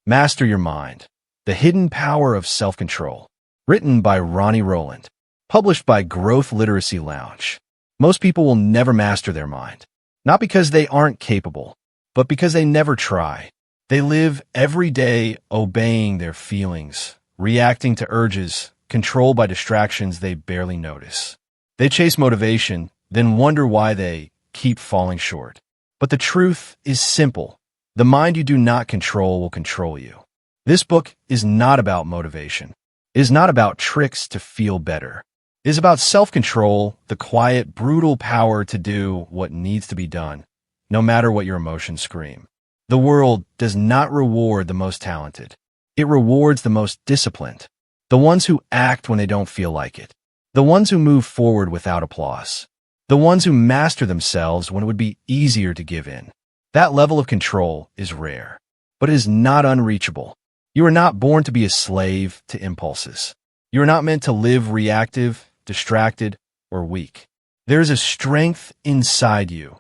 Master Your Mind, The Hidden Power of Self-Control. Written by Ronnie Rowland. Published by Growth Literacy Lounge. Most people will never master their mind. Not because they aren't capable, but because they never try. They live every day obeying their feelings, reacting to urges, controlled by distractions they barely notice. They chase motivation, then wonder why they keep falling short. But the truth is simple. The mind you do not control will control you. This book is not about motivation. It is not about tricks to feel better. It is about self-control, the quiet, brutal power to do what needs to be done, no matter what your emotions scream. The world does not reward the most talented. It rewards the most disciplined, the ones who act when they don't feel like it, the ones who move forward without applause, the ones who master themselves when it would be easier to give in. That level of control is rare, but it is not unreachable. You are not born to be a slave to impulses. You are not meant to live reactive, distracted, or weak. There is a strength inside you,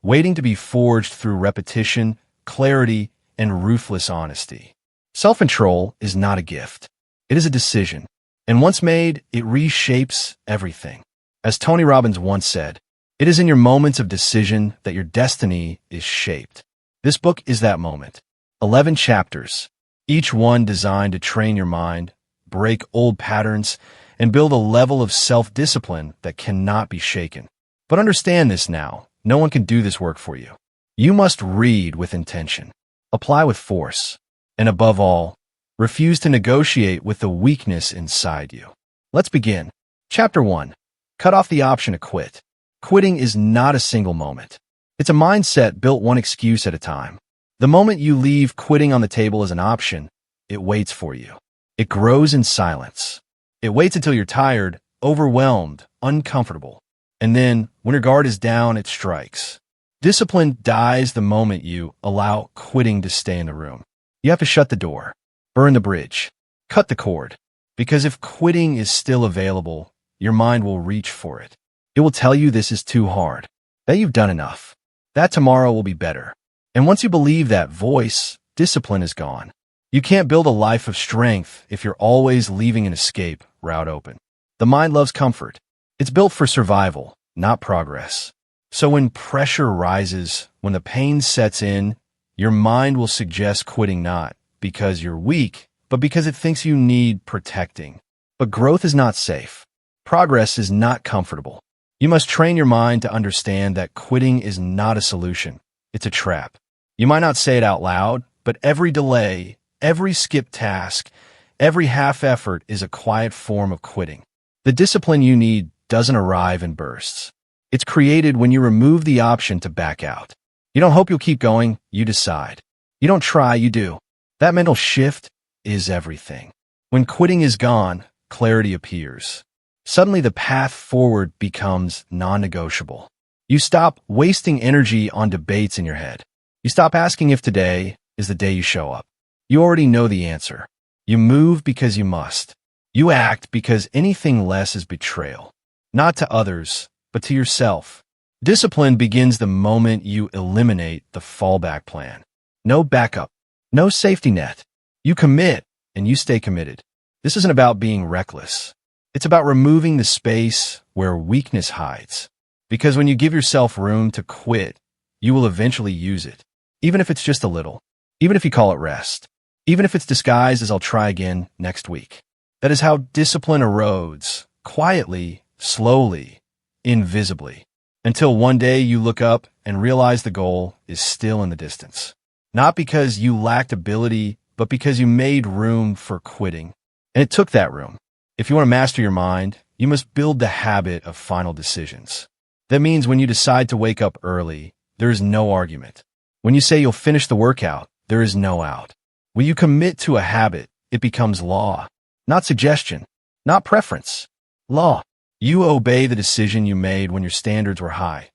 waiting to be forged through repetition, clarity, and ruthless honesty. Self-control is not a gift. It is a decision, and once made, it reshapes everything. As Tony Robbins once said, it is in your moments of decision that your destiny is shaped. This book is that moment. 11 chapters, each one designed to train your mind, break old patterns, and build a level of self-discipline that cannot be shaken. But understand this now, no one can do this work for you. You must read with intention, apply with force, and above all, refuse to negotiate with the weakness inside you. Let's begin. Chapter 1. Cut off the option to quit. Quitting is not a single moment. It's a mindset built one excuse at a time. The moment you leave quitting on the table as an option, it waits for you. It grows in silence. It waits until you're tired, overwhelmed, uncomfortable. And then, when your guard is down, it strikes. Discipline dies the moment you allow quitting to stay in the room. You have to shut the door, burn the bridge, cut the cord. Because if quitting is still available, your mind will reach for it. It will tell you this is too hard, that you've done enough, that tomorrow will be better. And once you believe that voice, discipline is gone. You can't build a life of strength if you're always leaving an escape route open. The mind loves comfort. It's built for survival, not progress. So when pressure rises, when the pain sets in, your mind will suggest quitting not because you're weak, but because it thinks you need protecting. But growth is not safe. Progress is not comfortable. You must train your mind to understand that quitting is not a solution. It's a trap. You might not say it out loud, but every delay, every skipped task, every half effort is a quiet form of quitting. The discipline you need doesn't arrive in bursts. It's created when you remove the option to back out. You don't hope you'll keep going, you decide. You don't try, you do. That mental shift is everything. When quitting is gone, clarity appears. Suddenly the path forward becomes non-negotiable. You stop wasting energy on debates in your head. You stop asking if today is the day you show up. You already know the answer. You move because you must. You act because anything less is betrayal. Not to others, but to yourself. Discipline begins the moment you eliminate the fallback plan. No backup. No safety net. You commit, and you stay committed. This isn't about being reckless. It's about removing the space where weakness hides. Because when you give yourself room to quit, you will eventually use it. Even if it's just a little. Even if you call it rest. Even if it's disguised as I'll try again next week. That is how discipline erodes, quietly, slowly, invisibly. Until one day you look up and realize the goal is still in the distance. Not because you lacked ability, but because you made room for quitting. And it took that room. If you want to master your mind, you must build the habit of final decisions. That means when you decide to wake up early, there is no argument. When you say you'll finish the workout, there is no out. When you commit to a habit, it becomes law. Not suggestion, not preference. Law. You obey the decision you made when your standards were high,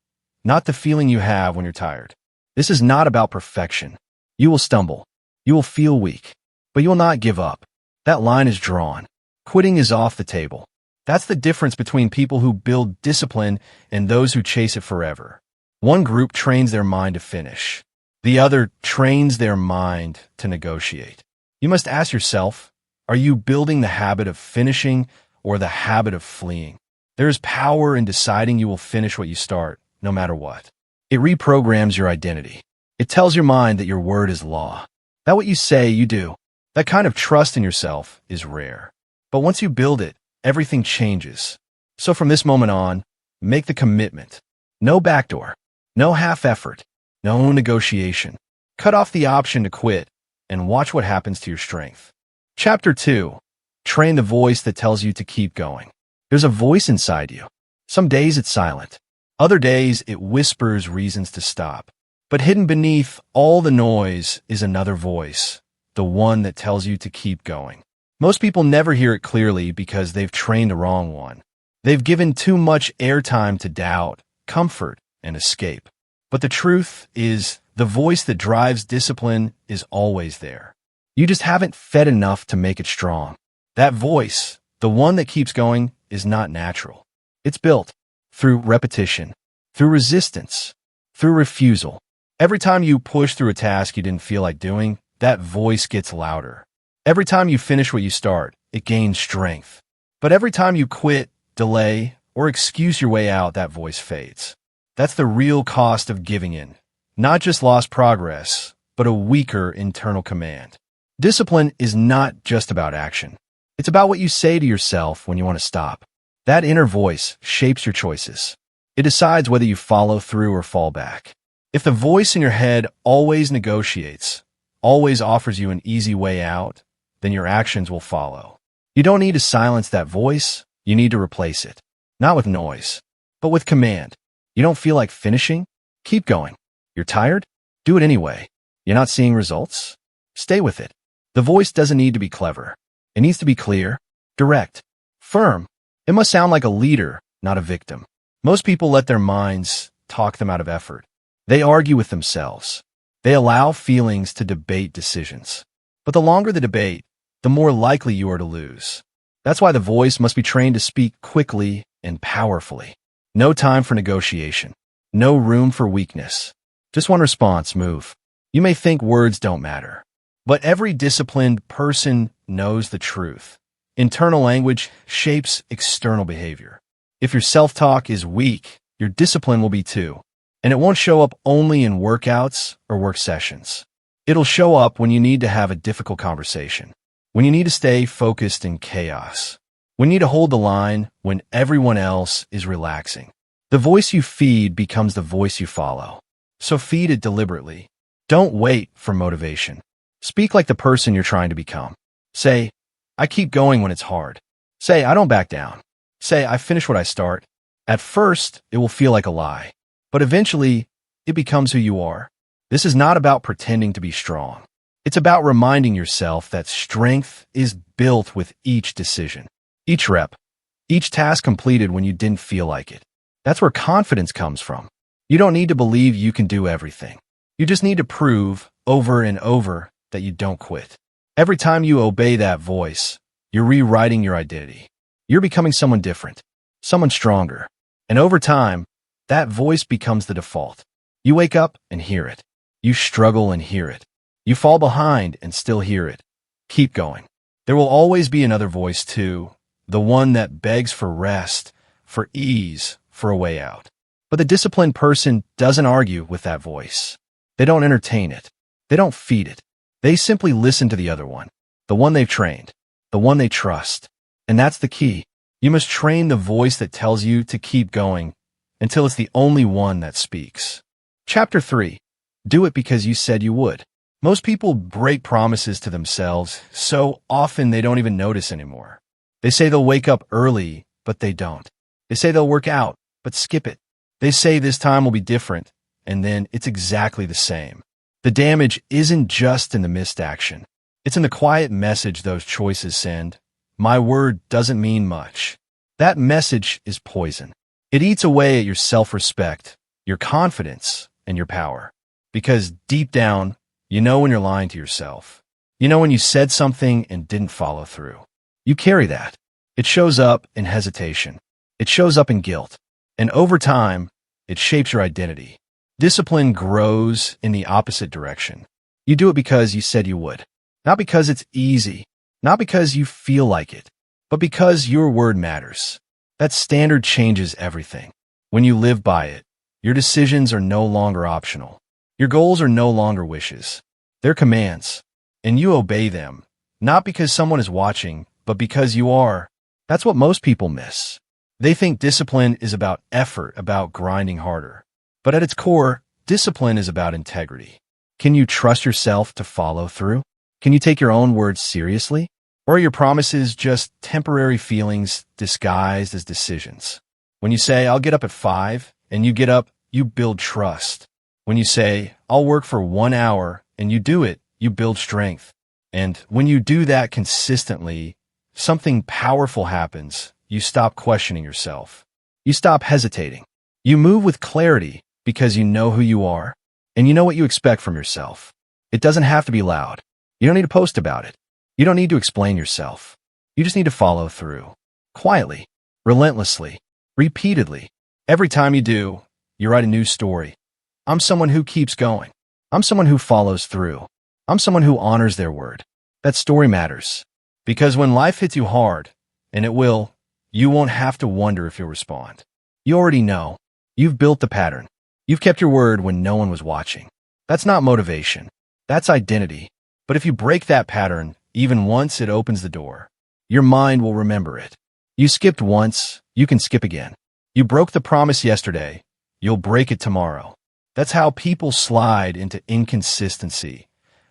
not the feeling you have when you're tired. This is not about perfection. You will stumble. You will feel weak, but you will not give up. That line is drawn. Quitting is off the table. That's the difference between people who build discipline and those who chase it forever. One group trains their mind to finish. The other trains their mind to negotiate. You must ask yourself, are you building the habit of finishing or the habit of fleeing? There is power in deciding you will finish what you start, no matter what. It reprograms your identity. It tells your mind that your word is law. That what you say, you do. That kind of trust in yourself is rare. But once you build it, everything changes. So from this moment on, make the commitment. No backdoor. No half effort. No negotiation. Cut off the option to quit and watch what happens to your strength. Chapter 2. Train the voice that tells you to keep going. There's a voice inside you. Some days it's silent. Other days it whispers reasons to stop. But hidden beneath all the noise is another voice, the one that tells you to keep going. Most people never hear it clearly because they've trained the wrong one. They've given too much airtime to doubt, comfort, and escape. But the truth is, the voice that drives discipline is always there. You just haven't fed enough to make it strong. That voice, the one that keeps going, is not natural. It's built through repetition, through resistance, through refusal. Every time you push through a task you didn't feel like doing, that voice gets louder. Every time you finish what you start, it gains strength. But every time you quit, delay, or excuse your way out, that voice fades. That's the real cost of giving in. Not just lost progress, but a weaker internal command. Discipline is not just about action. It's about what you say to yourself when you want to stop. That inner voice shapes your choices. It decides whether you follow through or fall back. If the voice in your head always negotiates, always offers you an easy way out, then your actions will follow. You don't need to silence that voice, you need to replace it. Not with noise, but with command. You don't feel like finishing? Keep going. You're tired? Do it anyway. You're not seeing results? Stay with it. The voice doesn't need to be clever. It needs to be clear, direct, firm. It must sound like a leader, not a victim. Most people let their minds talk them out of effort. They argue with themselves. They allow feelings to debate decisions. But the longer the debate, the more likely you are to lose. That's why the voice must be trained to speak quickly and powerfully. No time for negotiation. No room for weakness. Just one response, move. You may think words don't matter, but every disciplined person knows the truth. Internal language shapes external behavior. If your self-talk is weak, your discipline will be too. And it won't show up only in workouts or work sessions. It'll show up when you need to have a difficult conversation, when you need to stay focused in chaos, when you need to hold the line when everyone else is relaxing. The voice you feed becomes the voice you follow. So feed it deliberately. Don't wait for motivation. Speak like the person you're trying to become. Say, I keep going when it's hard. Say, I don't back down. Say, I finish what I start. At first, it will feel like a lie, but eventually, it becomes who you are. This is not about pretending to be strong. It's about reminding yourself that strength is built with each decision, each rep, each task completed when you didn't feel like it. That's where confidence comes from. You don't need to believe you can do everything. You just need to prove over and over that you don't quit. Every time you obey that voice, you're rewriting your identity. You're becoming someone different, someone stronger. And over time, that voice becomes the default. You wake up and hear it. You struggle and hear it. You fall behind and still hear it. Keep going. There will always be another voice too, the one that begs for rest, for ease, for a way out. But the disciplined person doesn't argue with that voice. They don't entertain it. They don't feed it. They simply listen to the other one, the one they've trained, the one they trust. And that's the key. You must train the voice that tells you to keep going until it's the only one that speaks. Chapter 3. Do it because you said you would. Most people break promises to themselves so often they don't even notice anymore. They say they'll wake up early, but they don't. They say they'll work out, but skip it. They say this time will be different, and then it's exactly the same. The damage isn't just in the missed action. It's in the quiet message those choices send. My word doesn't mean much. That message is poison. It eats away at your self-respect, your confidence, and your power. Because deep down, you know when you're lying to yourself. You know when you said something and didn't follow through. You carry that. It shows up in hesitation. It shows up in guilt. And over time, it shapes your identity. Discipline grows in the opposite direction. You do it because you said you would. Not because it's easy, not because you feel like it, but because your word matters. That standard changes everything. When you live by it, your decisions are no longer optional. Your goals are no longer wishes. They're commands, and you obey them, not because someone is watching, but because you are. That's what most people miss. They think discipline is about effort, about grinding harder. But at its core, discipline is about integrity. Can you trust yourself to follow through? Can you take your own words seriously? Or are your promises just temporary feelings disguised as decisions? When you say, I'll get up at 5, and you get up, you build trust. When you say, I'll work for 1 hour, and you do it, you build strength. And when you do that consistently, something powerful happens. You stop questioning yourself. You stop hesitating. You move with clarity because you know who you are, and you know what you expect from yourself. It doesn't have to be loud. You don't need to post about it. You don't need to explain yourself. You just need to follow through. Quietly, relentlessly, repeatedly. Every time you do, you write a new story. I'm someone who keeps going. I'm someone who follows through. I'm someone who honors their word. That story matters. Because when life hits you hard, and it will, you won't have to wonder if you'll respond. You already know. You've built the pattern. You've kept your word when no one was watching. That's not motivation. That's identity. But if you break that pattern, even once, it opens the door. Your mind will remember it. You skipped once, you can skip again. You broke the promise yesterday, you'll break it tomorrow. That's how people slide into inconsistency,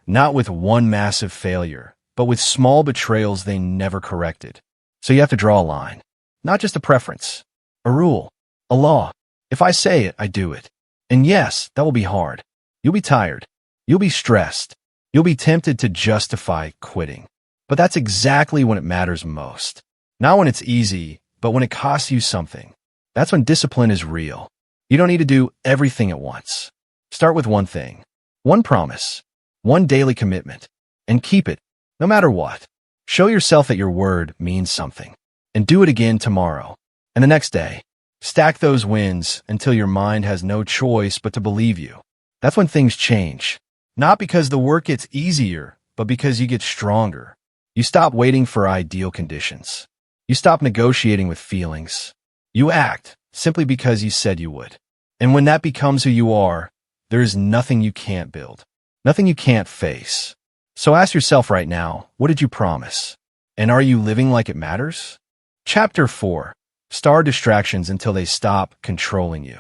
not with one massive failure, but with small betrayals they never corrected. So you have to draw a line, not just a preference, a rule, a law. If I say it, I do it. And yes, that will be hard. You'll be tired. You'll be stressed. You'll be tempted to justify quitting. But that's exactly when it matters most. Not when it's easy, but when it costs you something. That's when discipline is real. You don't need to do everything at once. Start with one thing, one promise, one daily commitment, and keep it, no matter what. Show yourself that your word means something, and do it again tomorrow, and the next day. Stack those wins until your mind has no choice but to believe you. That's when things change. Not because the work gets easier, but because you get stronger. You stop waiting for ideal conditions. You stop negotiating with feelings. You act simply because you said you would. And when that becomes who you are, there is nothing you can't build, nothing you can't face. So ask yourself right now, what did you promise? And are you living like it matters? Chapter 4. Starve distractions until they stop controlling you.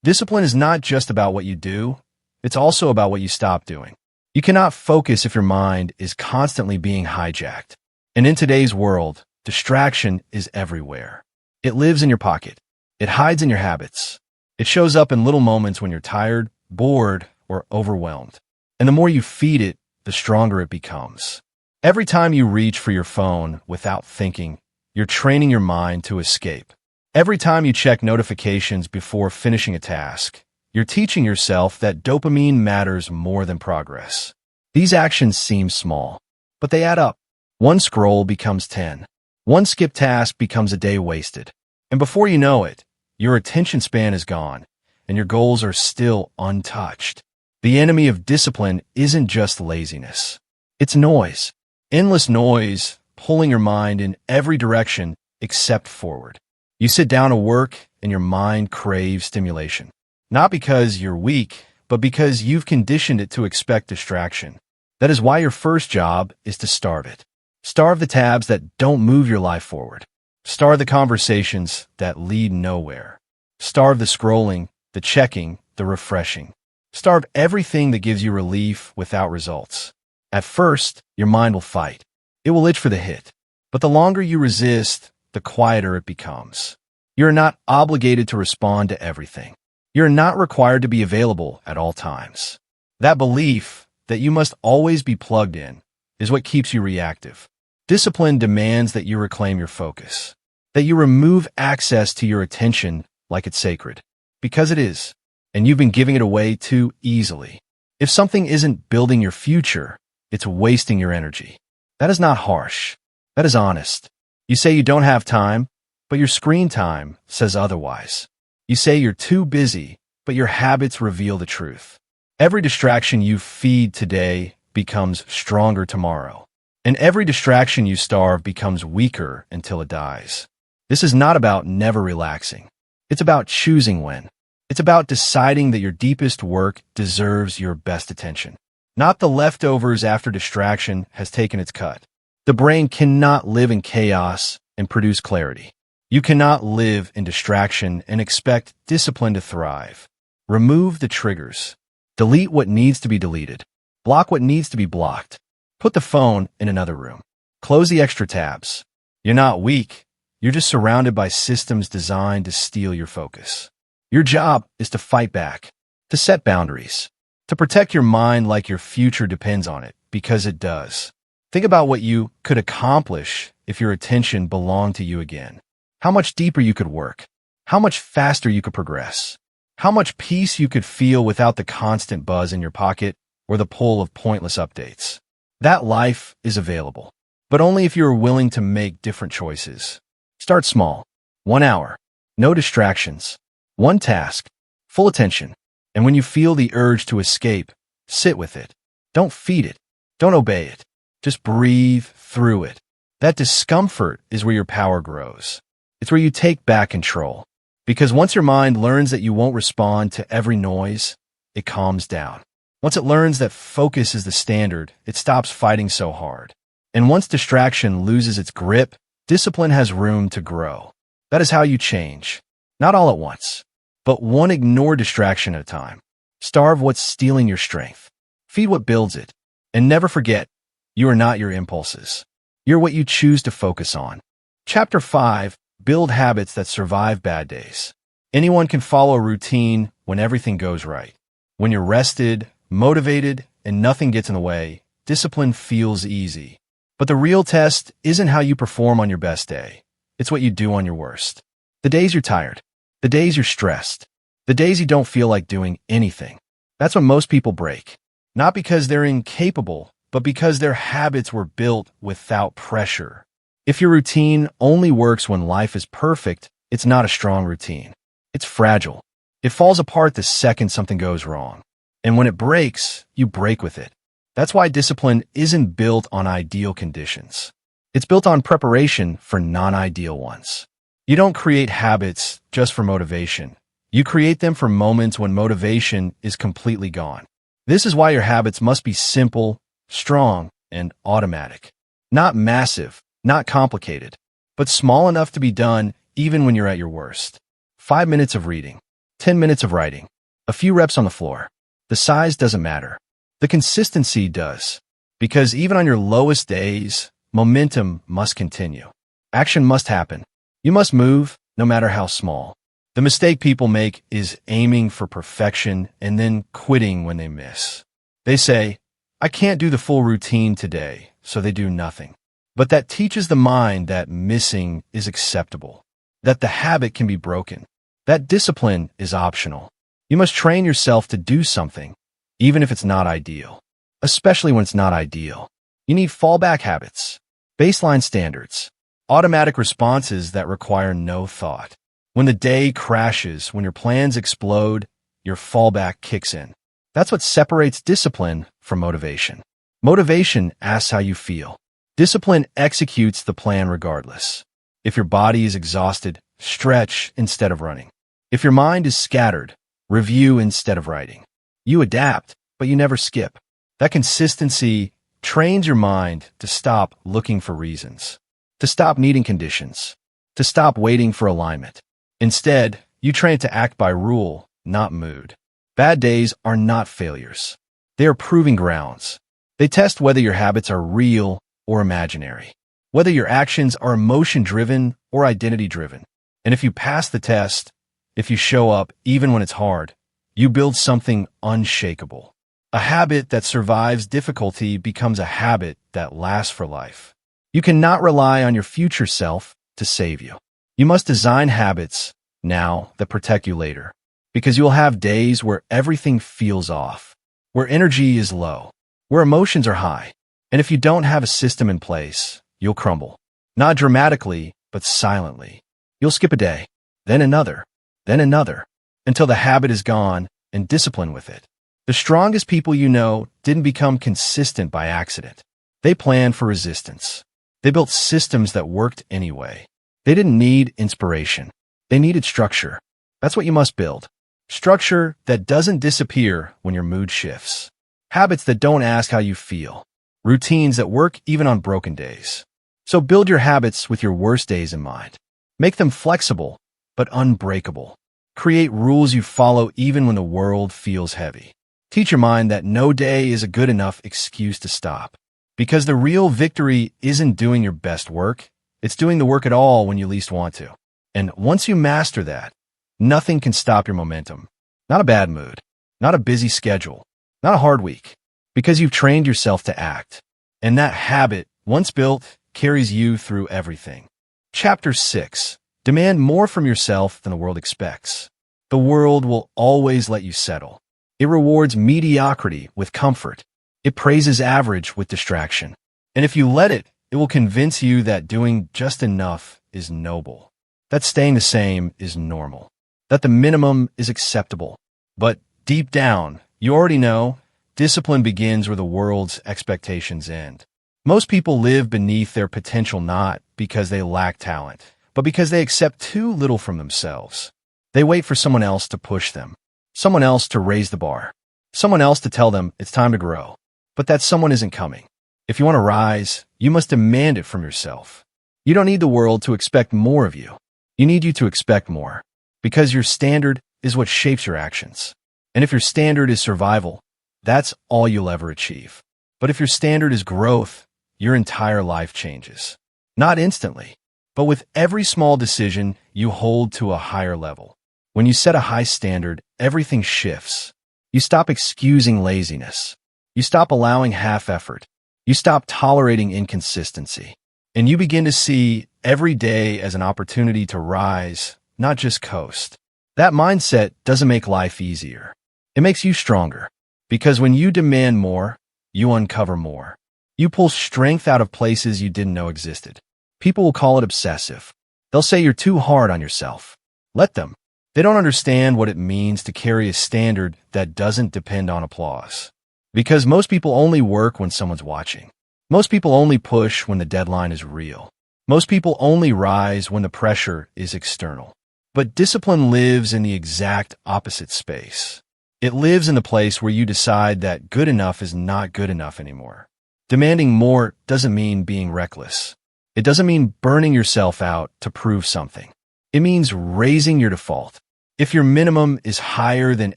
Discipline is not just about what you do, it's also about what you stop doing. You cannot focus if your mind is constantly being hijacked. And in today's world, distraction is everywhere. It lives in your pocket. It hides in your habits. It shows up in little moments when you're tired, bored, or overwhelmed. And the more you feed it, the stronger it becomes. Every time you reach for your phone without thinking, you're training your mind to escape. Every time you check notifications before finishing a task, you're teaching yourself that dopamine matters more than progress. These actions seem small, but they add up. One scroll becomes 10. One skipped task becomes a day wasted. And before you know it, your attention span is gone, and your goals are still untouched. The enemy of discipline isn't just laziness. It's noise. Endless noise, pulling your mind in every direction except forward. You sit down to work, and your mind craves stimulation. Not because you're weak, but because you've conditioned it to expect distraction. That is why your first job is to starve it. Starve the tabs that don't move your life forward. Starve the conversations that lead nowhere. Starve the scrolling, the checking, the refreshing. Starve everything that gives you relief without results. At first, your mind will fight. It will itch for the hit. But the longer you resist, the quieter it becomes. You're not obligated to respond to everything. You're not required to be available at all times. That belief that you must always be plugged in is what keeps you reactive. Discipline demands that you reclaim your focus, that you remove access to your attention like it's sacred, because it is, and you've been giving it away too easily. If something isn't building your future, it's wasting your energy. That is not harsh. That is honest. You say you don't have time, but your screen time says otherwise. You say you're too busy, but your habits reveal the truth. Every distraction you feed today becomes stronger tomorrow. And every distraction you starve becomes weaker until it dies. This is not about never relaxing. It's about choosing when. It's about deciding that your deepest work deserves your best attention, not the leftovers after distraction has taken its cut. The brain cannot live in chaos and produce clarity. You cannot live in distraction and expect discipline to thrive. Remove the triggers. Delete what needs to be deleted. Block what needs to be blocked. Put the phone in another room. Close the extra tabs. You're not weak. You're just surrounded by systems designed to steal your focus. Your job is to fight back, to set boundaries, to protect your mind like your future depends on it, because it does. Think about what you could accomplish if your attention belonged to you again. How much deeper you could work. How much faster you could progress. How much peace you could feel without the constant buzz in your pocket or the pull of pointless updates. That life is available, but only if you're willing to make different choices. Start small. 1 hour. No distractions. One task. Full attention. And when you feel the urge to escape, sit with it. Don't feed it. Don't obey it. Just breathe through it. That discomfort is where your power grows. It's where you take back control. Because once your mind learns that you won't respond to every noise, it calms down. Once it learns that focus is the standard, it stops fighting so hard. And once distraction loses its grip, discipline has room to grow. That is how you change. Not all at once, but one ignored distraction at a time. Starve what's stealing your strength. Feed what builds it. And never forget, you are not your impulses. You're what you choose to focus on. Chapter 5. Build habits that survive bad days. Anyone can follow a routine when everything goes right. When you're rested, motivated, and nothing gets in the way, discipline feels easy. But the real test isn't how you perform on your best day. It's what you do on your worst. The days you're tired. The days you're stressed. The days you don't feel like doing anything. That's when most people break. Not because they're incapable, but because their habits were built without pressure. If your routine only works when life is perfect, it's not a strong routine. It's fragile. It falls apart the second something goes wrong. And when it breaks, you break with it. That's why discipline isn't built on ideal conditions. It's built on preparation for non-ideal ones. You don't create habits just for motivation. You create them for moments when motivation is completely gone. This is why your habits must be simple, strong, and automatic. Not massive, not complicated, but small enough to be done even when you're at your worst. 5 minutes of reading, 10 minutes of writing, a few reps on the floor. The size doesn't matter. The consistency does. Because even on your lowest days, momentum must continue. Action must happen. You must move, no matter how small. The mistake people make is aiming for perfection and then quitting when they miss. They say, I can't do the full routine today, so they do nothing. But that teaches the mind that missing is acceptable, that the habit can be broken, that discipline is optional. You must train yourself to do something, even if it's not ideal. Especially when it's not ideal. You need fallback habits, baseline standards, automatic responses that require no thought. When the day crashes, when your plans explode, your fallback kicks in. That's what separates discipline from motivation. Motivation asks how you feel. Discipline executes the plan regardless. If your body is exhausted, stretch instead of running. If your mind is scattered, review instead of writing. You adapt, but you never skip. That consistency trains your mind to stop looking for reasons, to stop needing conditions, to stop waiting for alignment. Instead, you train it to act by rule, not mood. Bad days are not failures. They are proving grounds. They test whether your habits are real or imaginary, whether your actions are emotion-driven or identity-driven. And if you pass the test, if you show up even when it's hard, you build something unshakable. A habit that survives difficulty becomes a habit that lasts for life. You cannot rely on your future self to save you. You must design habits now that protect you later, because you'll have days where everything feels off, where energy is low, where emotions are high. And if you don't have a system in place, you'll crumble. Not dramatically, but silently. You'll skip a day, then another, until the habit is gone and discipline with it. The strongest people you know didn't become consistent by accident. They planned for resistance. They built systems that worked anyway. They didn't need inspiration. They needed structure. That's what you must build. Structure that doesn't disappear when your mood shifts. Habits that don't ask how you feel. Routines that work even on broken days. So build your habits with your worst days in mind. Make them flexible, but unbreakable. Create rules you follow even when the world feels heavy. Teach your mind that no day is a good enough excuse to stop. Because the real victory isn't doing your best work, it's doing the work at all when you least want to. And once you master that, nothing can stop your momentum. Not a bad mood, not a busy schedule, not a hard week, because you've trained yourself to act. And that habit, once built, carries you through everything. Chapter 6. Demand more from yourself than the world expects. The world will always let you settle. It rewards mediocrity with comfort. It praises average with distraction. And if you let it, it will convince you that doing just enough is noble, that staying the same is normal, that the minimum is acceptable. But deep down, you already know, discipline begins where the world's expectations end. Most people live beneath their potential not because they lack talent, but because they accept too little from themselves. They wait for someone else to push them, someone else to raise the bar, someone else to tell them it's time to grow. But that someone isn't coming. If you want to rise, you must demand it from yourself. You don't need the world to expect more of you. You need you to expect more, because your standard is what shapes your actions. And if your standard is survival, that's all you'll ever achieve. But if your standard is growth, your entire life changes. Not instantly, but with every small decision you hold to a higher level. When you set a high standard, everything shifts. You stop excusing laziness. You stop allowing half effort. You stop tolerating inconsistency. And you begin to see every day as an opportunity to rise, not just coast. That mindset doesn't make life easier. It makes you stronger. Because when you demand more, you uncover more. You pull strength out of places you didn't know existed. People will call it obsessive. They'll say you're too hard on yourself. Let them. They don't understand what it means to carry a standard that doesn't depend on applause. Because most people only work when someone's watching. Most people only push when the deadline is real. Most people only rise when the pressure is external. But discipline lives in the exact opposite space. It lives in the place where you decide that good enough is not good enough anymore. Demanding more doesn't mean being reckless. It doesn't mean burning yourself out to prove something. It means raising your default. If your minimum is higher than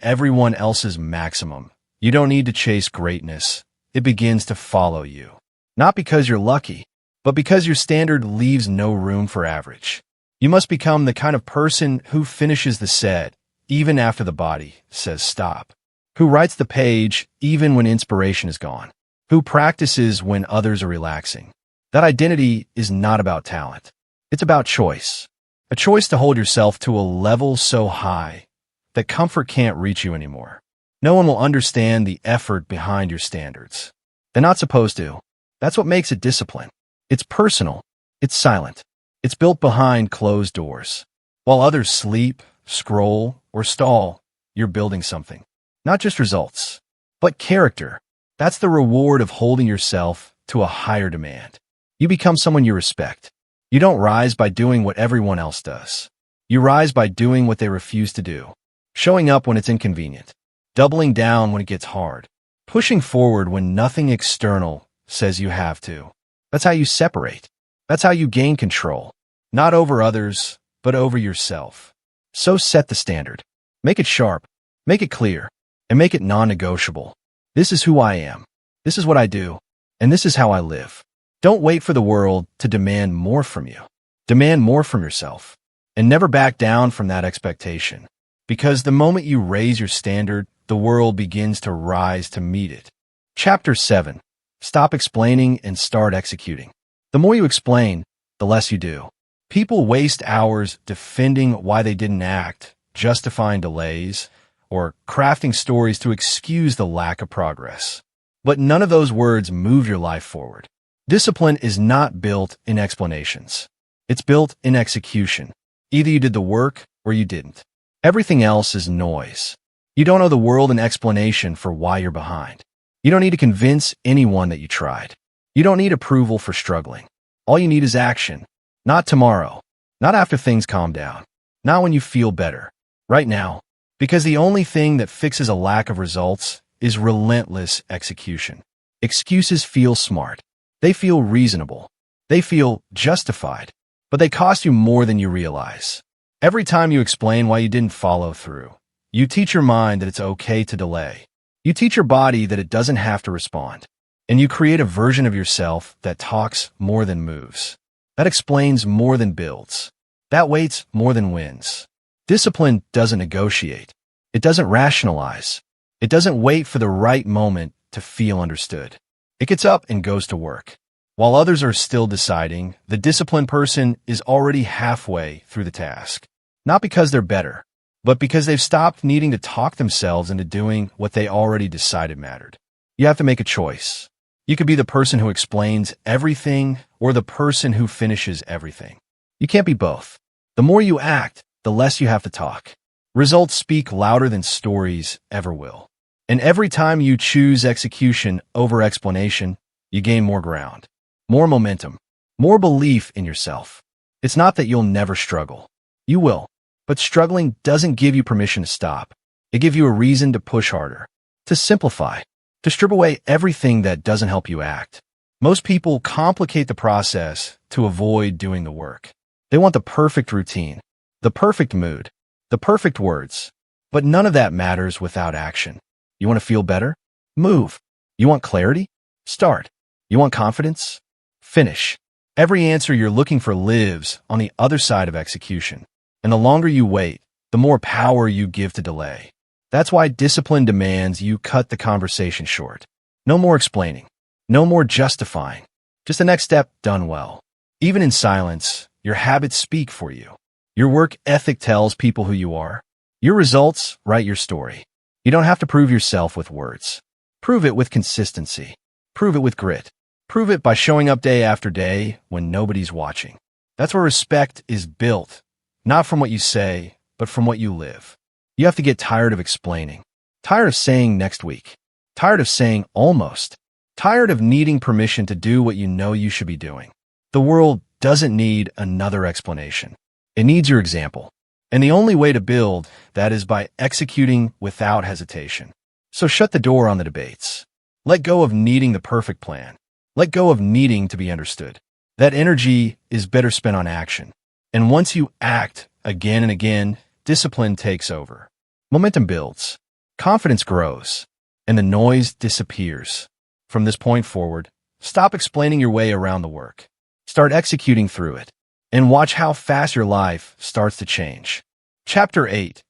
everyone else's maximum, you don't need to chase greatness. It begins to follow you. Not because you're lucky, but because your standard leaves no room for average. You must become the kind of person who finishes the set even after the body says stop. Who writes the page even when inspiration is gone. Who practices when others are relaxing. That identity is not about talent. It's about choice. A choice to hold yourself to a level so high that comfort can't reach you anymore. No one will understand the effort behind your standards. They're not supposed to. That's what makes it discipline. It's personal. It's silent. It's built behind closed doors. While others sleep, scroll, or stall, you're building something. Not just results, but character. That's the reward of holding yourself to a higher demand. You become someone you respect. You don't rise by doing what everyone else does. You rise by doing what they refuse to do. Showing up when it's inconvenient. Doubling down when it gets hard. Pushing forward when nothing external says you have to. That's how you separate. That's how you gain control. Not over others, but over yourself. So set the standard. Make it sharp. Make it clear. And make it non-negotiable. This is who I am. This is what I do. And this is how I live. Don't wait for the world to demand more from you. Demand more from yourself. And never back down from that expectation. Because the moment you raise your standard, the world begins to rise to meet it. Chapter 7. Stop explaining and start executing. The more you explain, the less you do. People waste hours defending why they didn't act, justifying delays, or crafting stories to excuse the lack of progress. But none of those words move your life forward. Discipline is not built in explanations. It's built in execution. Either you did the work or you didn't. Everything else is noise. You don't owe the world an explanation for why you're behind. You don't need to convince anyone that you tried. You don't need approval for struggling. All you need is action. Not tomorrow. Not after things calm down. Not when you feel better. Right now. Because the only thing that fixes a lack of results is relentless execution. Excuses feel smart. They feel reasonable. They feel justified. But they cost you more than you realize. Every time you explain why you didn't follow through, you teach your mind that it's okay to delay. You teach your body that it doesn't have to respond. And you create a version of yourself that talks more than moves. That explains more than builds. That waits more than wins. Discipline doesn't negotiate. It doesn't rationalize. It doesn't wait for the right moment to feel understood. It gets up and goes to work. While others are still deciding, the disciplined person is already halfway through the task. Not because they're better, but because they've stopped needing to talk themselves into doing what they already decided mattered. You have to make a choice. You could be the person who explains everything or the person who finishes everything. You can't be both. The more you act, the less you have to talk. Results speak louder than stories ever will. And every time you choose execution over explanation, you gain more ground, more momentum, more belief in yourself. It's not that you'll never struggle. You will. But struggling doesn't give you permission to stop. It gives you a reason to push harder, to simplify, to strip away everything that doesn't help you act. Most people complicate the process to avoid doing the work. They want the perfect routine, the perfect mood, the perfect words. But none of that matters without action. You want to feel better? Move. You want clarity? Start. You want confidence? Finish. Every answer you're looking for lives on the other side of execution. And the longer you wait, the more power you give to delay. That's why discipline demands you cut the conversation short. No more explaining. No more justifying. Just the next step done well. Even in silence, your habits speak for you. Your work ethic tells people who you are. Your results write your story. You don't have to prove yourself with words. Prove it with consistency. Prove it with grit. Prove it by showing up day after day when nobody's watching. That's where respect is built. Not from what you say, but from what you live. You have to get tired of explaining. Tired of saying next week. Tired of saying almost. Tired of needing permission to do what you know you should be doing. The world doesn't need another explanation. It needs your example. And the only way to build that is by executing without hesitation. So shut the door on the debates. Let go of needing the perfect plan. Let go of needing to be understood. That energy is better spent on action. And once you act again and again, discipline takes over. Momentum builds, confidence grows, and the noise disappears. From this point forward, stop explaining your way around the work. Start executing through it, and watch how fast your life starts to change. Chapter 8.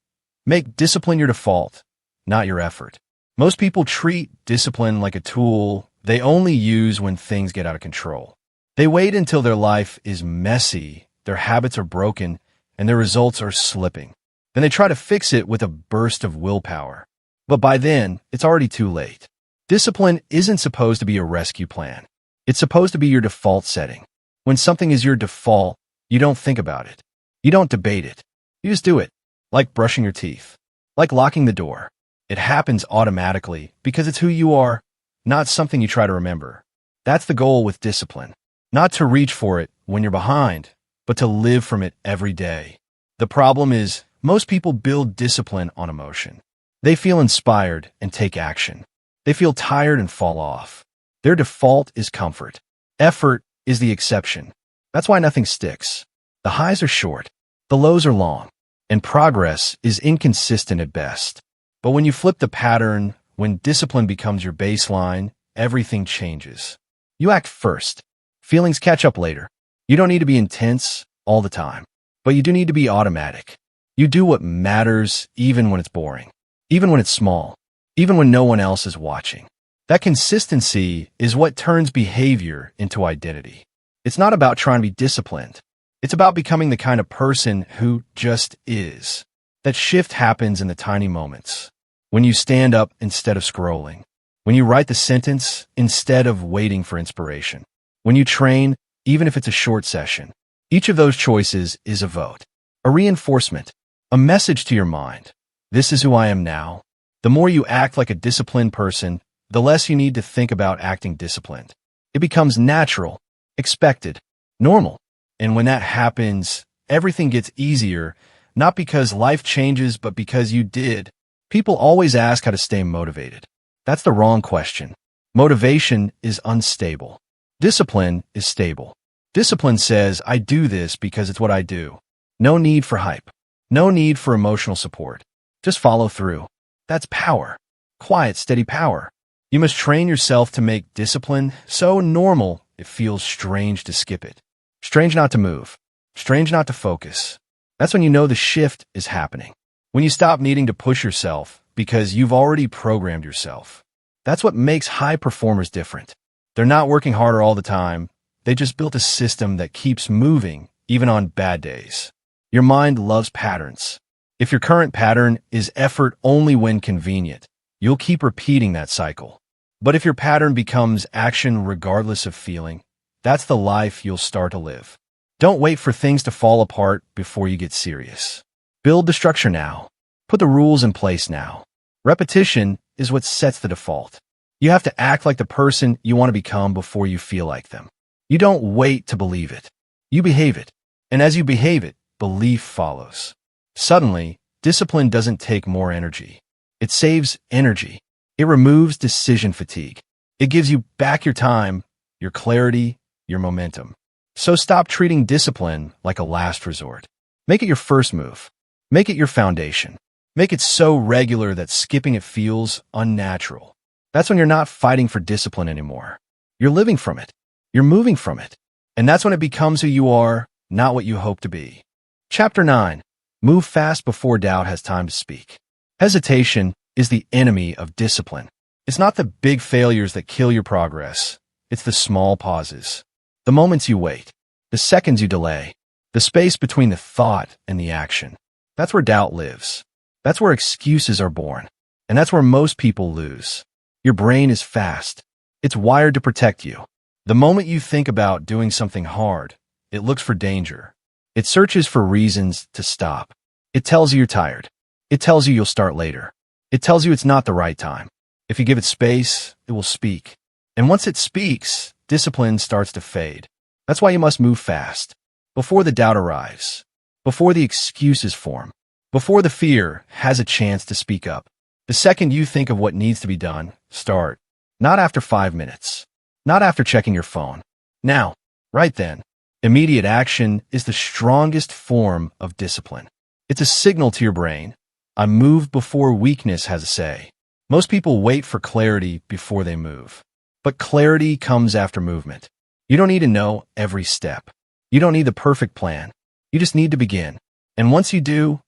Make discipline your default, not your effort. Most people treat discipline like a tool they only use when things get out of control. They wait until their life is messy, their habits are broken, and their results are slipping. Then they try to fix it with a burst of willpower. But by then, it's already too late. Discipline isn't supposed to be a rescue plan. It's supposed to be your default setting. When something is your default, you don't think about it. You don't debate it. You just do it. Like brushing your teeth. Like locking the door. It happens automatically because it's who you are, not something you try to remember. That's the goal with discipline. Not to reach for it when you're behind, but to live from it every day. The problem is, most people build discipline on emotion. They feel inspired and take action. They feel tired and fall off. Their default is comfort. Effort is the exception. That's why nothing sticks. The highs are short, the lows are long, and progress is inconsistent at best. But when you flip the pattern, when discipline becomes your baseline, everything changes. You act first. Feelings catch up later. You don't need to be intense all the time, but you do need to be automatic. You do what matters even when it's boring, even when it's small, even when no one else is watching. That consistency is what turns behavior into identity. It's not about trying to be disciplined. It's about becoming the kind of person who just is. That shift happens in the tiny moments. When you stand up instead of scrolling. When you write the sentence instead of waiting for inspiration. When you train, even if it's a short session. Each of those choices is a vote, a reinforcement, a message to your mind. This is who I am now. The more you act like a disciplined person, the less you need to think about acting disciplined. It becomes natural, expected, normal. And when that happens, everything gets easier, not because life changes, but because you did. People always ask how to stay motivated. That's the wrong question. Motivation is unstable. Discipline is stable. Discipline says, I do this because it's what I do. No need for hype. No need for emotional support. Just follow through. That's power. Quiet, steady power. You must train yourself to make discipline so normal it feels strange to skip it. Strange not to move. Strange not to focus. That's when you know the shift is happening. When you stop needing to push yourself because you've already programmed yourself. That's what makes high performers different. They're not working harder all the time. They just built a system that keeps moving even on bad days. Your mind loves patterns. If your current pattern is effort only when convenient, you'll keep repeating that cycle. But if your pattern becomes action regardless of feeling, that's the life you'll start to live. Don't wait for things to fall apart before you get serious. Build the structure now. Put the rules in place now. Repetition is what sets the default. You have to act like the person you want to become before you feel like them. You don't wait to believe it. You behave it. And as you behave it, belief follows. Suddenly, discipline doesn't take more energy. It saves energy. It removes decision fatigue. It gives you back your time, your clarity, your momentum. So stop treating discipline like a last resort. Make it your first move. Make it your foundation. Make it so regular that skipping it feels unnatural. That's when you're not fighting for discipline anymore. You're living from it. You're moving from it. And that's when it becomes who you are, not what you hope to be. Chapter 9. Move fast before doubt has time to speak. Hesitation is the enemy of discipline. It's not the big failures that kill your progress. It's the small pauses. The moments you wait. The seconds you delay. The space between the thought and the action. That's where doubt lives. That's where excuses are born. And that's where most people lose. Your brain is fast. It's wired to protect you. The moment you think about doing something hard, it looks for danger. It searches for reasons to stop. It tells you you're tired. It tells you you'll start later. It tells you it's not the right time. If you give it space, it will speak. And once it speaks, discipline starts to fade. That's why you must move fast. Before the doubt arrives. Before the excuses form. Before the fear has a chance to speak up. The second you think of what needs to be done, start. Not after 5 minutes. Not after checking your phone. Now, right then. Immediate action is the strongest form of discipline. It's a signal to your brain. I move before weakness has a say. Most people wait for clarity before they move. But clarity comes after movement. You don't need to know every step. You don't need the perfect plan. You just need to begin. And once you do,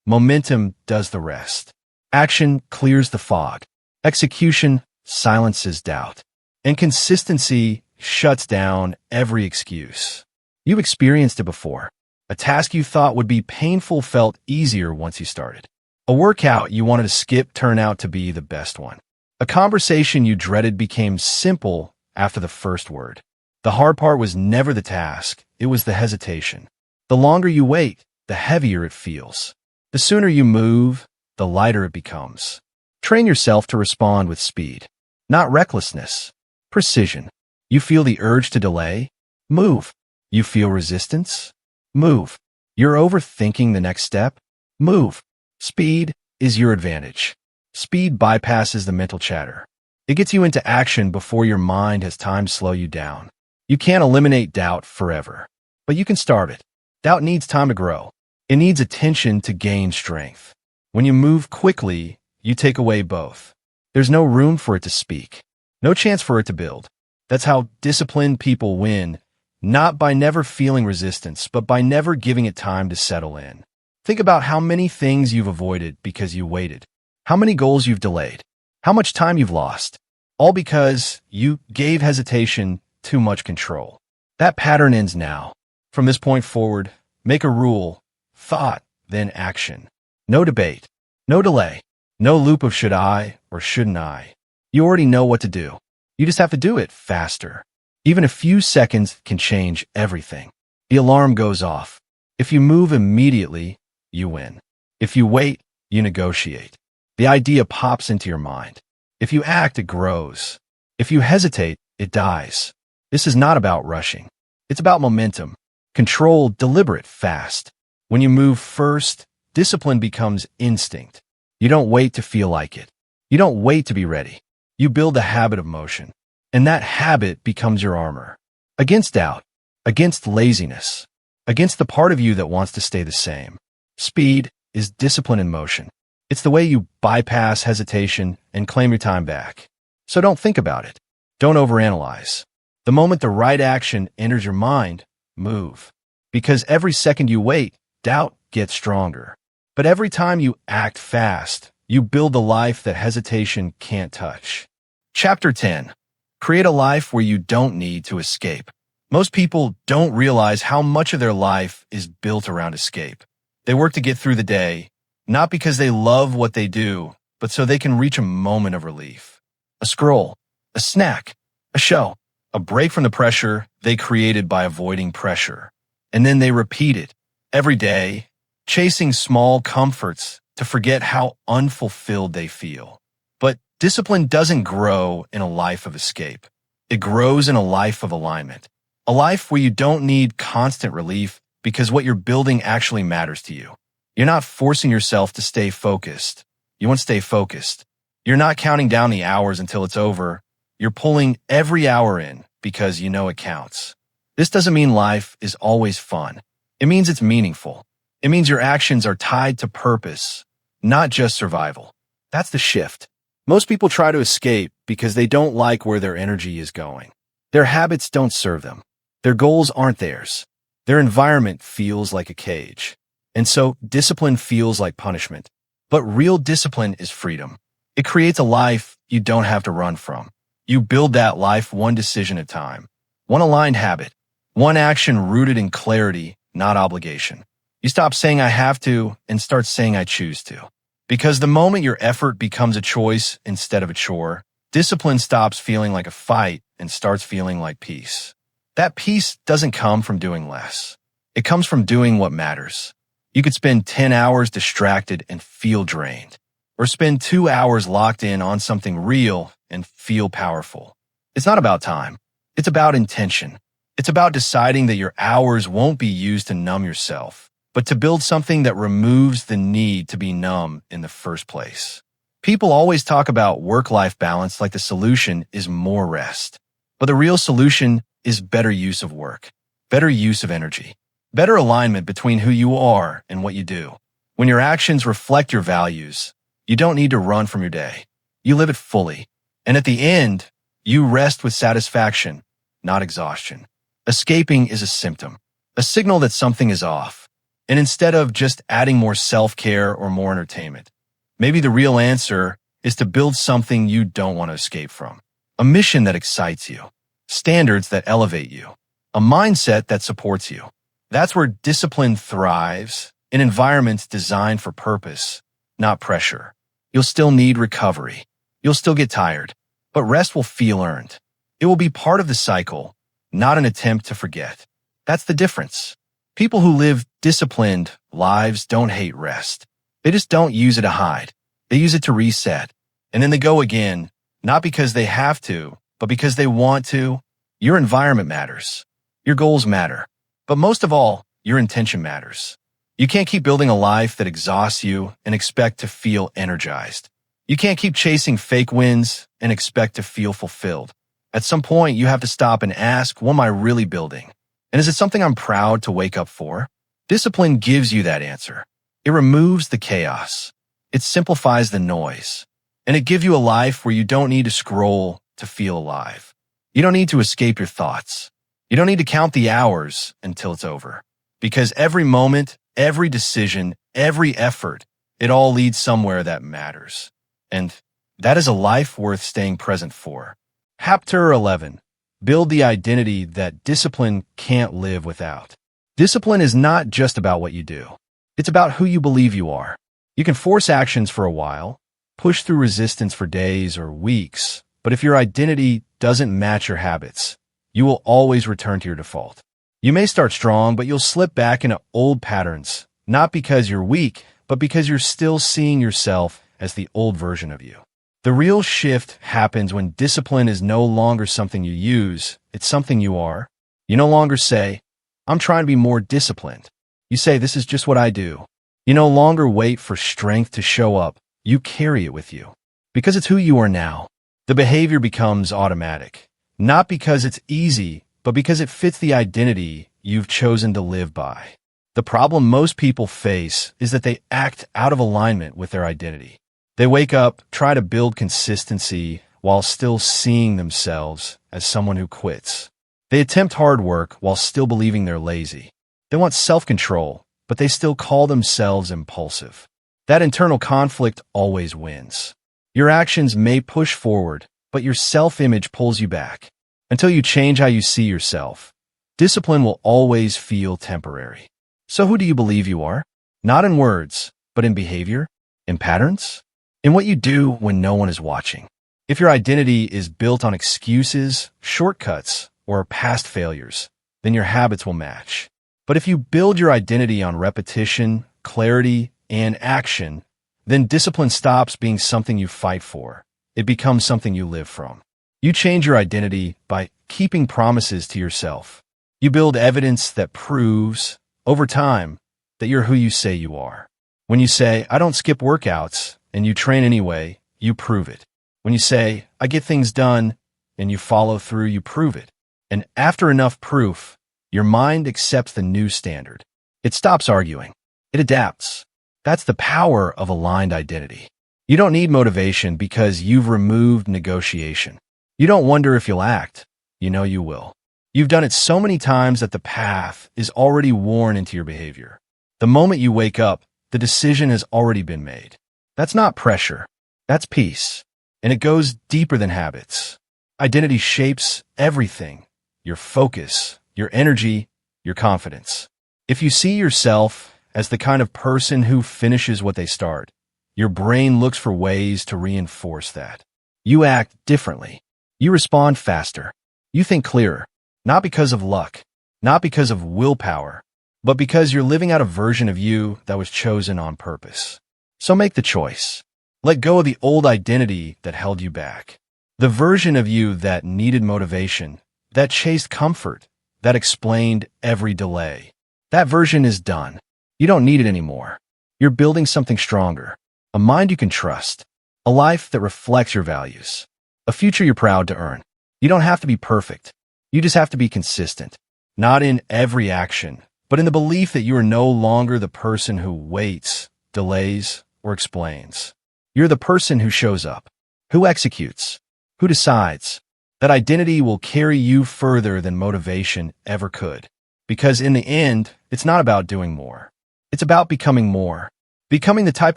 momentum does the rest. Action clears the fog. Execution silences doubt. And consistency shuts down every excuse. You've experienced it before. A task you thought would be painful felt easier once you started. A workout you wanted to skip turned out to be the best one. A conversation you dreaded became simple after the first word. The hard part was never the task, it was the hesitation. The longer you wait, the heavier it feels. The sooner you move, the lighter it becomes. Train yourself to respond with speed, not recklessness. Precision. You feel the urge to delay? Move. You feel resistance? Move. You're overthinking the next step? Move. Speed is your advantage. Speed bypasses the mental chatter. It gets you into action before your mind has time to slow you down. You can't eliminate doubt forever, but you can starve it. Doubt needs time to grow. It needs attention to gain strength. When you move quickly, you take away both. There's no room for it to speak. No chance for it to build. That's how disciplined people win, not by never feeling resistance, but by never giving it time to settle in. Think about how many things you've avoided because you waited. How many goals you've delayed. How much time you've lost. All because you gave hesitation too much control. That pattern ends now. From this point forward, make a rule. Thought, then action. No debate. No delay. No loop of should I or shouldn't I. You already know what to do. You just have to do it faster. Even a few seconds can change everything. The alarm goes off. If you move immediately, you win. If you wait, you negotiate. The idea pops into your mind. If you act, it grows. If you hesitate, it dies. This is not about rushing. It's about momentum. Controlled, deliberate, fast. When you move first, discipline becomes instinct. You don't wait to feel like it. You don't wait to be ready. You build a habit of motion. And that habit becomes your armor. Against doubt, against laziness, against the part of you that wants to stay the same. Speed is discipline in motion. It's the way you bypass hesitation and claim your time back. So don't think about it. Don't overanalyze. The moment the right action enters your mind, move. Because every second you wait, doubt gets stronger. But every time you act fast, you build the life that hesitation can't touch. Chapter 10. Create a life where you don't need to escape. Most people don't realize how much of their life is built around escape. They work to get through the day, not because they love what they do, but so they can reach a moment of relief. A scroll, a snack, a show, a break from the pressure they created by avoiding pressure. And then they repeat it every day, chasing small comforts to forget how unfulfilled they feel. But discipline doesn't grow in a life of escape. It grows in a life of alignment. A life where you don't need constant relief because what you're building actually matters to you. You're not forcing yourself to stay focused. You want to stay focused. You're not counting down the hours until it's over. You're pulling every hour in because you know it counts. This doesn't mean life is always fun. It means it's meaningful. It means your actions are tied to purpose, not just survival. That's the shift. Most people try to escape because they don't like where their energy is going. Their habits don't serve them. Their goals aren't theirs. Their environment feels like a cage. And so discipline feels like punishment. But real discipline is freedom. It creates a life you don't have to run from. You build that life one decision at a time. One aligned habit. One action rooted in clarity, not obligation. You stop saying I have to and start saying I choose to. Because the moment your effort becomes a choice instead of a chore, discipline stops feeling like a fight and starts feeling like peace. That peace doesn't come from doing less. It comes from doing what matters. You could spend 10 hours distracted and feel drained, or spend 2 hours locked in on something real and feel powerful. It's not about time. It's about intention. It's about deciding that your hours won't be used to numb yourself, but to build something that removes the need to be numb in the first place. People always talk about work-life balance like the solution is more rest. But the real solution is better use of work, better use of energy, better alignment between who you are and what you do. When your actions reflect your values, you don't need to run from your day. You live it fully. And at the end, you rest with satisfaction, not exhaustion. Escaping is a symptom, a signal that something is off. And instead of just adding more self-care or more entertainment, maybe the real answer is to build something you don't want to escape from. A mission that excites you, standards that elevate you, a mindset that supports you. That's where discipline thrives in environments designed for purpose, not pressure. You'll still need recovery. You'll still get tired, but rest will feel earned. It will be part of the cycle, not an attempt to forget. That's the difference. People who live disciplined lives don't hate rest. They just don't use it to hide. They use it to reset. And then they go again, not because they have to, but because they want to. Your environment matters. Your goals matter. But most of all, your intention matters. You can't keep building a life that exhausts you and expect to feel energized. You can't keep chasing fake wins and expect to feel fulfilled. At some point, you have to stop and ask, what am I really building? And is it something I'm proud to wake up for? Discipline gives you that answer. It removes the chaos. It simplifies the noise. And it gives you a life where you don't need to scroll to feel alive. You don't need to escape your thoughts. You don't need to count the hours until it's over. Because every moment, every decision, every effort, it all leads somewhere that matters. And that is a life worth staying present for. Chapter 11. Build the identity that discipline can't live without. Discipline is not just about what you do. It's about who you believe you are. You can force actions for a while, push through resistance for days or weeks, but if your identity doesn't match your habits, you will always return to your default. You may start strong, but you'll slip back into old patterns, not because you're weak, but because you're still seeing yourself as the old version of you. The real shift happens when discipline is no longer something you use, it's something you are. You no longer say, I'm trying to be more disciplined. You say, this is just what I do. You no longer wait for strength to show up, you carry it with you. Because it's who you are now. The behavior becomes automatic. Not because it's easy, but because it fits the identity you've chosen to live by. The problem most people face is that they act out of alignment with their identity. They wake up, try to build consistency while still seeing themselves as someone who quits. They attempt hard work while still believing they're lazy. They want self-control, but they still call themselves impulsive. That internal conflict always wins. Your actions may push forward, but your self-image pulls you back. Until you change how you see yourself, discipline will always feel temporary. So who do you believe you are? Not in words, but in behavior, in patterns, in what you do when no one is watching. If your identity is built on excuses, shortcuts, or past failures, then your habits will match. But if you build your identity on repetition, clarity, and action, then discipline stops being something you fight for. It becomes something you live from. You change your identity by keeping promises to yourself. You build evidence that proves, over time, that you're who you say you are. When you say, I don't skip workouts, and you train anyway, you prove it. When you say, I get things done, and you follow through, you prove it. And after enough proof, your mind accepts the new standard. It stops arguing. It adapts. That's the power of aligned identity. You don't need motivation because you've removed negotiation. You don't wonder if you'll act. You know you will. You've done it so many times that the path is already worn into your behavior. The moment you wake up, the decision has already been made. That's not pressure. That's peace. And it goes deeper than habits. Identity shapes everything. Your focus, your energy, your confidence. If you see yourself as the kind of person who finishes what they start, your brain looks for ways to reinforce that. You act differently. You respond faster. You think clearer. Not because of luck, not because of willpower, but because you're living out a version of you that was chosen on purpose. So make the choice. Let go of the old identity that held you back. The version of you that needed motivation, that chased comfort, that explained every delay. That version is done. You don't need it anymore. You're building something stronger, a mind you can trust, a life that reflects your values, a future you're proud to earn. You don't have to be perfect. You just have to be consistent, not in every action, but in the belief that you are no longer the person who waits, delays, or explains. You're the person who shows up, who executes, who decides. That identity will carry you further than motivation ever could. Because in the end, it's not about doing more. It's about becoming more. Becoming the type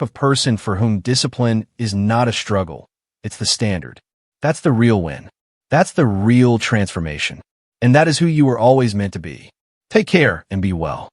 of person for whom discipline is not a struggle. It's the standard. That's the real win. That's the real transformation. And that is who you were always meant to be. Take care and be well.